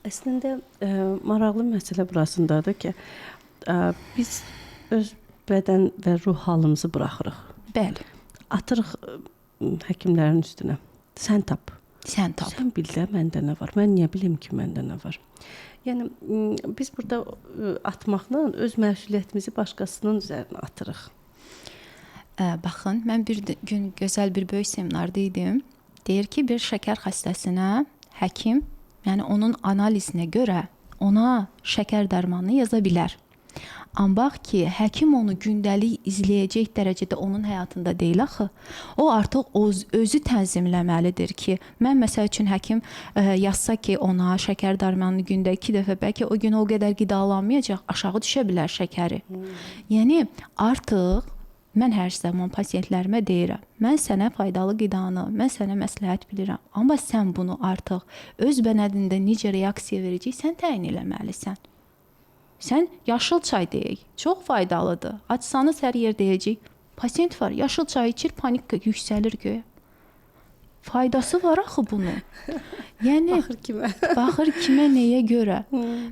Əslində maraqlı məsələ burasındadır ki, biz öz bədən və ruh halımızı buraxırıq. Bəli. Atırıq həkimlərin üstünə. Sən tap. Sən tap. Sən bil də məndə nə var. Mən niyə bilim ki, məndə nə var? Yəni biz burada atmaqla öz məsuliyyətimizi başqasının üzərinə atırıq. Baxın, mən bir gün gözəl bir böyük seminarda idim. Deyir ki, bir şəkər xəstəsinə həkim, yəni onun analizinə görə ona şəkər dərmanını yaza bilər. Amma bax ki, həkim onu gündəlik izləyəcək dərəcədə onun həyatında deyil axı. O artıq özü tənzimləməlidir ki, mən məsəl üçün həkim yazsa ki, ona şəkər dərmanını gündə 2 dəfə, bəlkə o gün o qədər qidalanmayacaq, aşağı düşə bilər şəkəri. Yəni artıq mən hər zaman pasiyentlərimə deyirəm, mən sənə faydalı qidanı, mən sənə məsləhət bilirəm. Amma sən bunu artıq öz bədənində necə reaksiya verəcəksən təyin eləməlisən. Sən yaşıl çay deyək, çox faydalıdır. Açsanız hər yer deyəcək, pasiyent var, yaşıl çay içir, panika yüksəlir göyə. Faydası var axı bunun. Yəni baxır kimə, nəyə görə.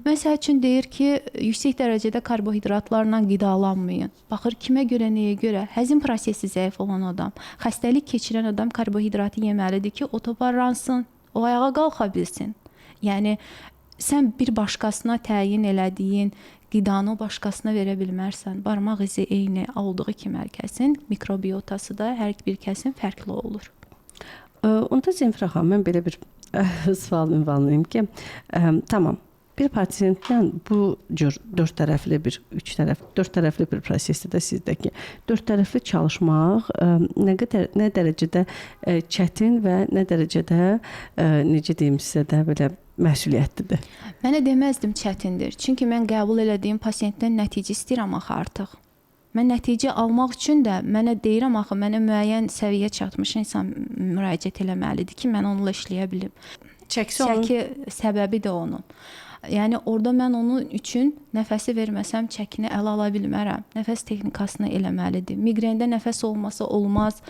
Məsəl üçün deyir ki, yüksək dərəcədə karbohidratlarla qidalanmayın. Baxır kimə görə, nəyə görə. Həzm prosesi zəif olan adam, xəstəlik keçirən adam karbohidratı yeməlidir ki, o toparlansın, o ayağa qalxa bilsin. Yəni sən bir başqasına təyin elədiyin qidanı o başqasına verə bilmərsən. Barmaq izi eyni olduğu kimi hər kəsin mikrobiotası da hər bir kəsin fərqli olur. Onda Zemfira xanım, mən belə bir sual ünvanlayım ki, tamam, bir pasiyentlə bu cür 4 tərəfli bir prosesdə də sizdəki 4 tərəfli çalışmaq nə dərəcədə çətin və nə dərəcədə necə deyim sizə də belə məsuliyyətlidir? Mənə deməzdim çətindir. Çünki mən qəbul elədiyim pasiyentdən nəticə istəyirəm axı artıq. Mən nəticə almaq üçün də mənə deyirəm axı, mənə müəyyən səviyyə çatmış insan müraciət eləməlidir ki, mən onunla işləyə bilim. Çəki səbəbi də onun. Yəni orada mən onun üçün nəfəsi verməsəm çəkini ələ ala bilmərəm. Nəfəs texnikasını eləməlidir. Miqrendə nəfəs olmasa olmaz.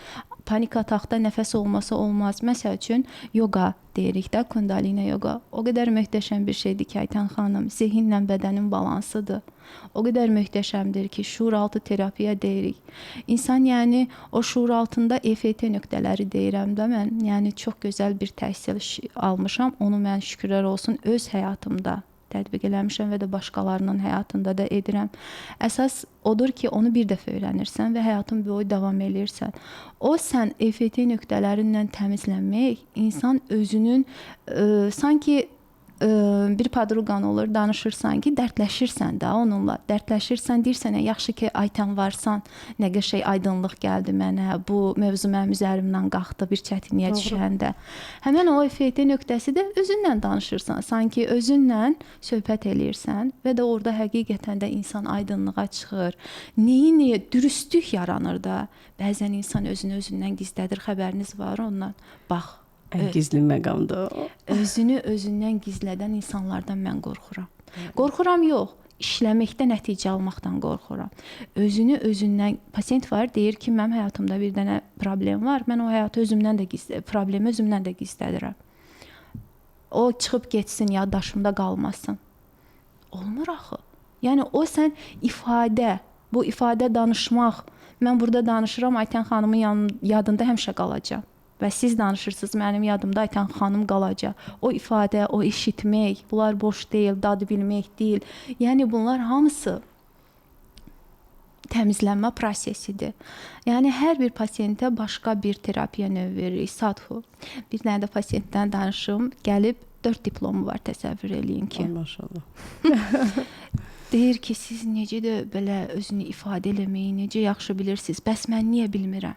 Panik atakda nəfəs olmasa olmaz. Məsəl üçün yoga deyirik də, kundalini yoga. O qədər möhtəşəm bir şeydir ki, Aytan xanım, zehinlə bədənin balansıdır. O qədər möhtəşəmdir ki, şuuraltı terapiya deyirik. İnsan yəni o şuuraltında EFT nöqtələri deyirəm də mən. Yəni çox gözəl bir təhsil almışam. Onu mən şükürlər olsun öz həyatımda tətbiq eləmişəm və də başqalarının həyatında da edirəm. Əsas odur ki, onu bir dəfə öyrənirsən və həyatın boyu davam eləyirsən. O sən EFT nöqtələrindən təmizlənmək, insan özünün sanki bir padruqan olur, danışırsan ki, dərdləşirsən də onunla. Dərdləşirsən, deyirsən, yaxşı ki, Aytan varsan, nə qəşəng aydınlıq gəldi mənə, bu mövzu mənim üzərimdən qalxdı bir çətinliyə düşəndə. Həmən o EFT nöqtəsi də özünlə danışırsan, sanki özünlə söhbət eləyirsən və də orada həqiqətən də insan aydınlığa çıxır. Nəyə dürüstlük yaranır da. Bəzən insan özünü özündən gizlədir, xəbəriniz var ondan. Bax, ən gizli məqamdır o. Özünü özündən gizlədən insanlardan mən qorxuram. Qorxuram yox, işləməkdə nəticə almaqdan qorxuram. Özünü özündən, pasiyent var, deyir ki, mənim həyatımda bir dənə problem var, mən o həyatı problemi özümdən də gizlədirəm. O çıxıb getsin, yaddaşımda qalmasın. Olmur axı. Yəni o sən ifadə, bu ifadə danışmaq, mən burada danışıram, Aytan xanımın yadında həmişə qalacaq. Və siz danışırsınız, mənim yadımda Aytan xanım qalacaq. O ifadə, o eşitmək, bunlar boş deyil, dad bilmək deyil. Yəni bunlar hamısı təmizlənmə prosesidir. Yəni hər bir pasiyentə başqa bir terapiya növü veririk, sadhu. Bir dənə də pasiyentdən danışım, gəlib 4 diplomu var, təsəvvür eləyin ki. Maşallah. Deyir ki, siz necə də belə özünü ifadə eləməyi necə yaxşı bilirsiniz, bəs mən niyə bilmirəm?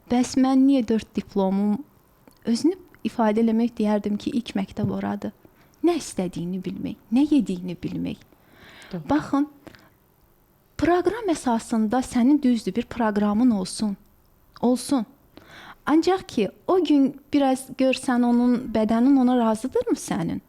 Bəs mən niyə 4 diplomum özünü ifadə eləmək deyərdim ki, ilk məktəb oradır. Nə istədiyini bilmək, nə yediyini bilmək. Baxın, proqram əsasında sənin düzdür bir proqramın olsun. Olsun. Ancaq ki, o gün biraz görsən onun bədənin ona razıdırmı sənin?